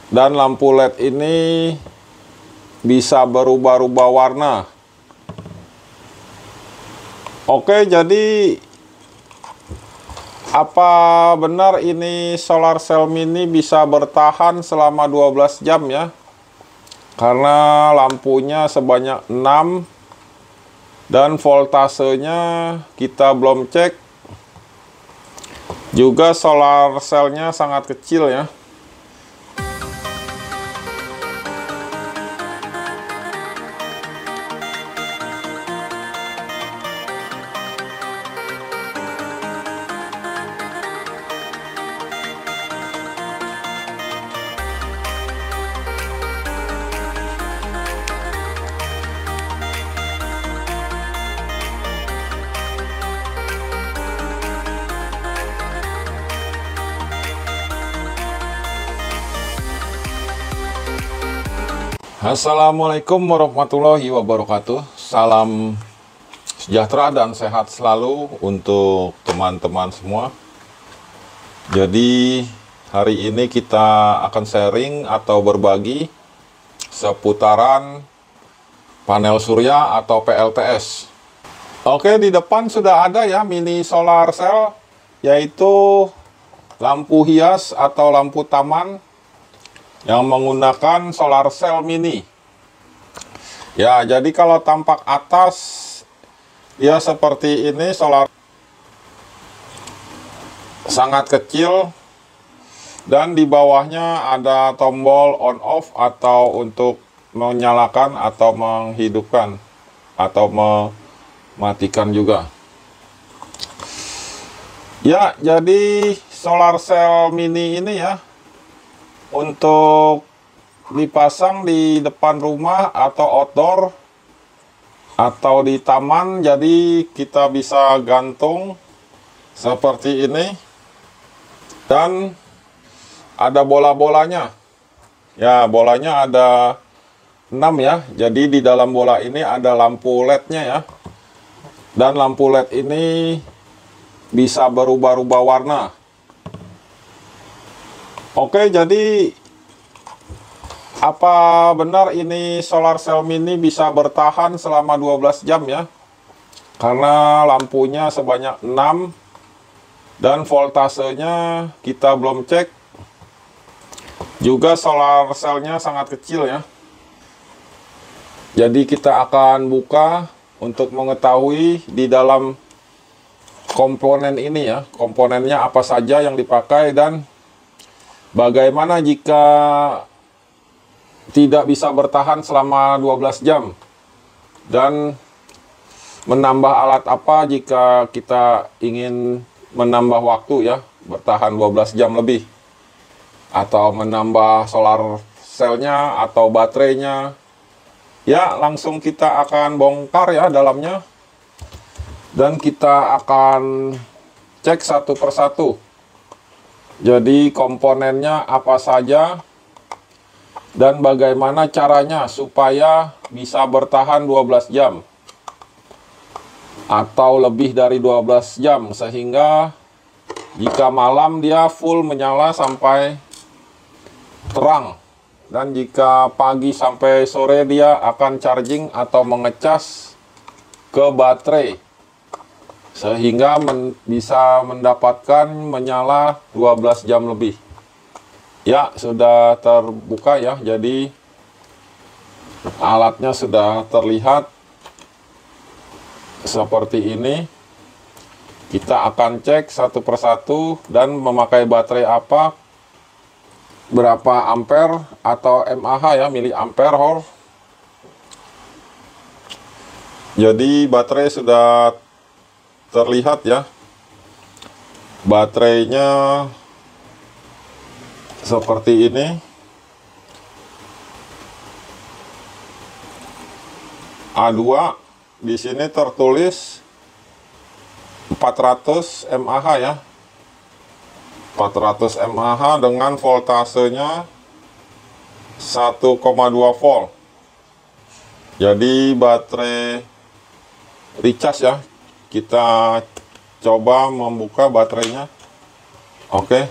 Dan lampu LED ini bisa berubah-ubah warna. Oke, jadi apa benar ini solar cell mini bisa bertahan selama 12 jam ya? Karena lampunya sebanyak 6 dan voltasenya kita belum cek. Juga solar cell-nya sangat kecil ya. Assalamualaikum warahmatullahi wabarakatuh. Salam sejahtera dan sehat selalu untuk teman-teman semua. Jadi hari ini kita akan sharing atau berbagi seputaran panel surya atau PLTS. Oke, di depan sudah ada ya mini solar cell, yaitu lampu hias atau lampu taman yang menggunakan solar cell mini. Ya, jadi kalau tampak atas ya seperti ini, solar sangat kecil, dan di bawahnya ada tombol on off atau untuk menyalakan atau menghidupkan atau mematikan juga. Ya, jadi solar cell mini ini ya untuk dipasang di depan rumah atau outdoor atau di taman. Jadi kita bisa gantung seperti ini, dan ada bola-bolanya ya. Bolanya ada 6 ya. Jadi di dalam bola ini ada lampu LED-nya ya, dan lampu LED ini bisa berubah-ubah warna. Oke, jadi apa benar ini solar cell mini bisa bertahan selama 12 jam ya? Karena lampunya sebanyak 6 dan voltasenya kita belum cek. Juga solar cell-nya sangat kecil ya. Jadi kita akan buka untuk mengetahui di dalam komponen ini ya, komponennya apa saja yang dipakai dan bagaimana jika tidak bisa bertahan selama 12 jam? Dan menambah alat apa jika kita ingin menambah waktu ya, bertahan 12 jam lebih? Atau menambah solar cell-nya atau baterainya? Ya, langsung kita akan bongkar ya dalamnya. Dan kita akan cek satu persatu. Jadi komponennya apa saja dan bagaimana caranya supaya bisa bertahan 12 jam atau lebih dari 12 jam, sehingga jika malam dia full menyala sampai terang, dan jika pagi sampai sore dia akan charging atau mengecas ke baterai sehingga bisa mendapatkan menyala 12 jam lebih. Ya, sudah terbuka ya. Jadi alatnya sudah terlihat seperti ini. Kita akan cek satu persatu dan memakai baterai apa, berapa ampere atau mAh ya, miliampere. Jadi baterai sudah terlihat ya. Baterainya seperti ini. A2, di sini tertulis 400 mAh ya. 400 mAh dengan voltasenya 1,2 volt. Jadi baterai recharge ya. Kita coba membuka baterainya. Oke.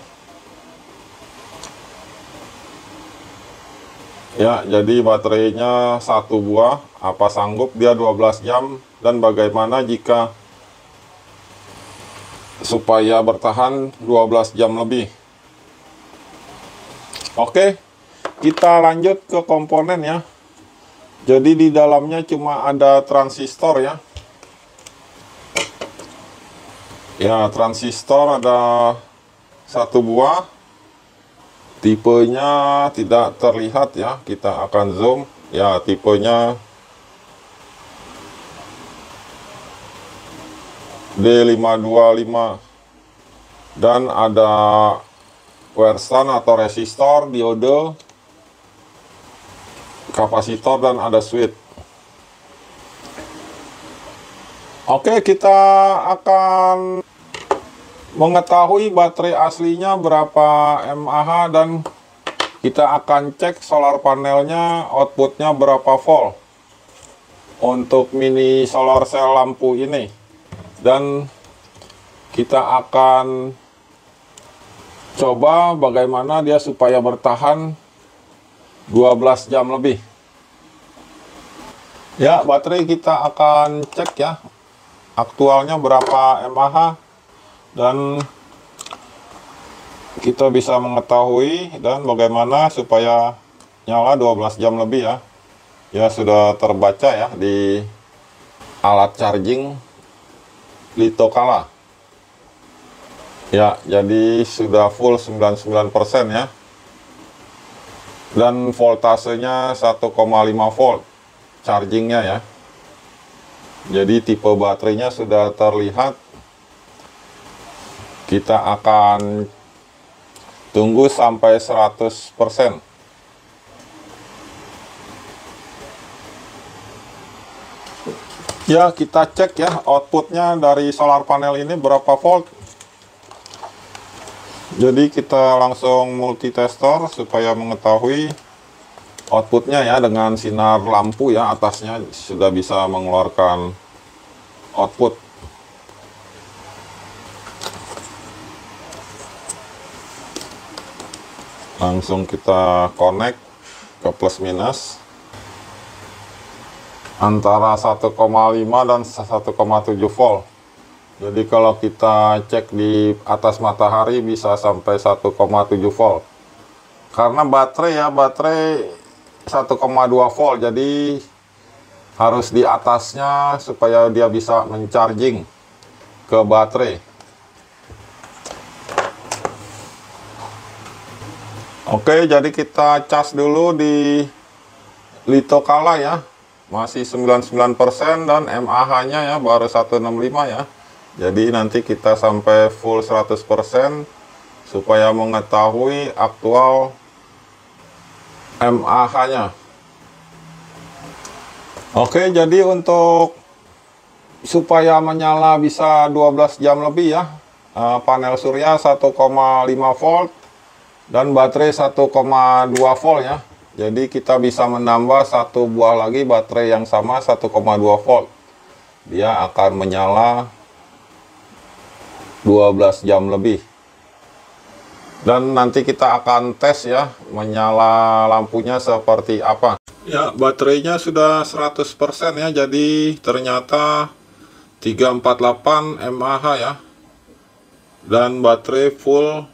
Ya, jadi baterainya satu buah, apa sanggup dia 12 jam, dan bagaimana jika supaya bertahan 12 jam lebih. Oke, kita lanjut ke komponen ya. Jadi di dalamnya cuma ada transistor ya. Ya, transistor ada satu buah. Tipenya tidak terlihat ya. Kita akan zoom. Ya, tipenya D525. Dan ada wire atau resistor, diode, kapasitor, dan ada switch. Oke, kita akan mengetahui baterai aslinya berapa mAh, dan kita akan cek solar panelnya outputnya berapa volt untuk mini solar cell lampu ini. Dan kita akan coba bagaimana dia supaya bertahan 12 jam lebih. Ya, baterai kita akan cek ya aktualnya berapa mAh, dan kita bisa mengetahui dan bagaimana supaya nyala 12 jam lebih ya. Ya, sudah terbaca ya di alat charging Litokala. Ya, jadi sudah full 99% ya. Dan voltasenya 1,5 volt chargingnya ya. Jadi tipe baterainya sudah terlihat. Kita akan tunggu sampai 100%. Ya, kita cek ya outputnya dari solar panel ini berapa volt. Jadi kita langsung multitester supaya mengetahui outputnya ya, dengan sinar lampu ya atasnya sudah bisa mengeluarkan output. Langsung kita connect ke plus minus antara 1,5 dan 1,7 volt. Jadi kalau kita cek di atas matahari bisa sampai 1,7 volt. Karena baterai 1,2 volt, jadi harus di atasnya supaya dia bisa mencharging ke baterai. Oke, jadi kita cas dulu di Litokala ya. Masih 99% dan mAh-nya ya baru 165 ya. Jadi nanti kita sampai full 100% supaya mengetahui aktual mAh-nya. Oke, jadi untuk supaya menyala bisa 12 jam lebih ya, panel surya 1,5 volt dan baterai 1,2 volt ya. Jadi kita bisa menambah satu buah lagi baterai yang sama 1,2 volt. Dia akan menyala 12 jam lebih. Dan nanti kita akan tes ya menyala lampunya seperti apa. Ya, baterainya sudah 100% ya. Jadi ternyata 348 mAh ya. Dan baterai full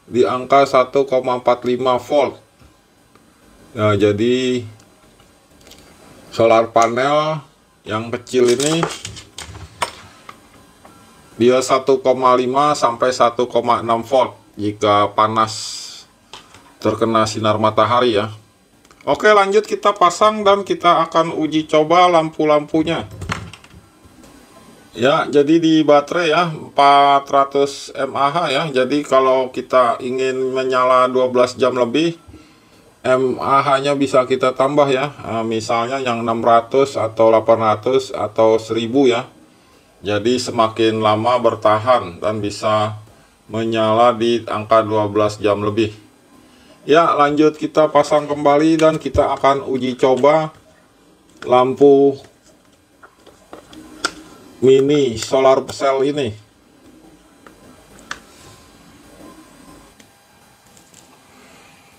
di angka 1,45 volt. Nah, jadi solar panel yang kecil ini dia 1,5 sampai 1,6 volt jika panas terkena sinar matahari ya. Oke, lanjut kita pasang dan kita akan uji coba lampu-lampunya. Ya, jadi di baterai ya 400 mAh ya. Jadi kalau kita ingin menyala 12 jam lebih, mAh-nya bisa kita tambah ya. Misalnya yang 600 atau 800 atau 1000 ya. Jadi semakin lama bertahan dan bisa menyala di angka 12 jam lebih. Ya, lanjut kita pasang kembali dan kita akan uji coba lampu mini solar cell ini.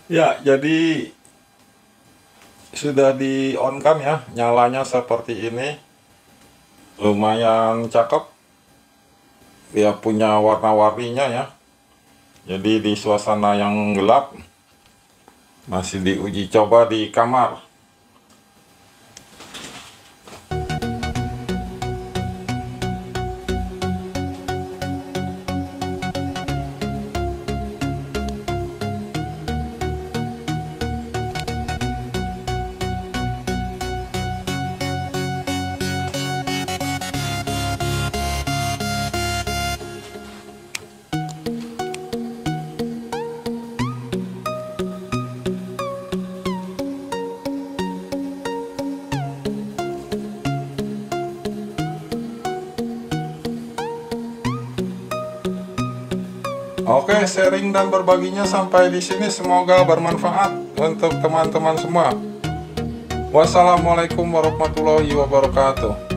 Ya, jadi sudah di on kan ya, nyalanya seperti ini, lumayan cakep, dia punya warna-warninya ya. Jadi di suasana yang gelap, masih diuji coba di kamar. Oke, sharing dan berbaginya sampai di sini, semoga bermanfaat untuk teman-teman semua. Wassalamualaikum warahmatullahi wabarakatuh.